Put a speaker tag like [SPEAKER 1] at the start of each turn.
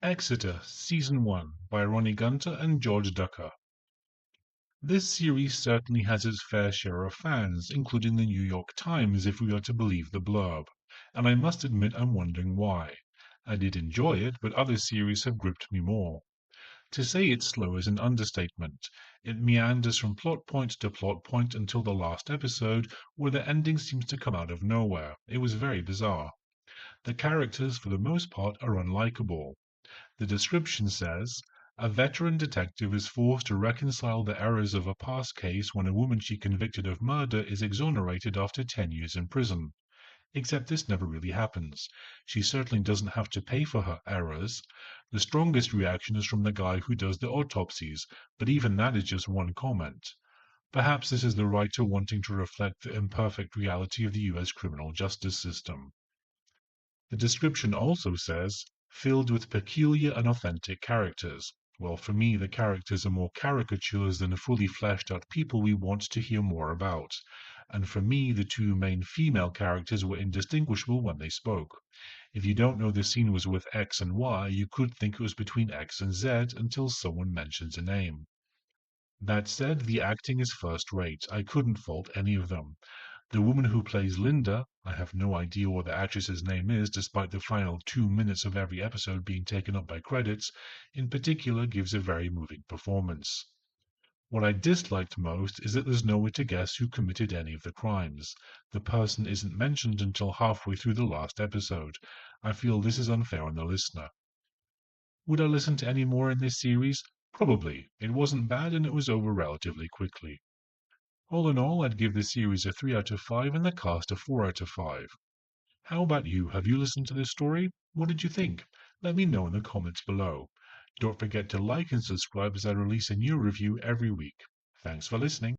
[SPEAKER 1] Exeter, Season 1 by Ronnie Gunter and George Ducker. This series certainly has its fair share of fans, including the New York Times if we are to believe the blurb, and I must admit I'm wondering why. I did enjoy it, but other series have gripped me more. To say it's slow is an understatement. It meanders from plot point to plot point until the last episode, where the ending seems to come out of nowhere. It was very bizarre. The characters, for the most part, are unlikable. The description says, a veteran detective is forced to reconcile the errors of a past case when a woman she convicted of murder is exonerated after 10 years in prison. Except this never really happens. She certainly doesn't have to pay for her errors. The strongest reaction is from the guy who does the autopsies, but even that is just one comment. Perhaps this is the writer wanting to reflect the imperfect reality of the US criminal justice system. The description also says, filled with peculiar and authentic characters. Well, for me, the characters are more caricatures than fully fleshed out people we want to hear more about. And for me, the two main female characters were indistinguishable when they spoke. If you don't know the scene was with X and Y, you could think it was between X and Z until someone mentions a name. That said, the acting is first rate. I couldn't fault any of them. The woman who plays Linda, I have no idea what the actress's name is, despite the final 2 minutes of every episode being taken up by credits, in particular gives a very moving performance. What I disliked most is that there's no way to guess who committed any of the crimes. The person isn't mentioned until halfway through the last episode. I feel this is unfair on the listener. Would I listen to any more in this series? Probably. It wasn't bad and it was over relatively quickly. All in all, I'd give the series a 3 out of 5 and the cast a 4 out of 5. How about you? Have you listened to this story? What did you think? Let me know in the comments below. Don't forget to like and subscribe as I release a new review every week. Thanks for listening.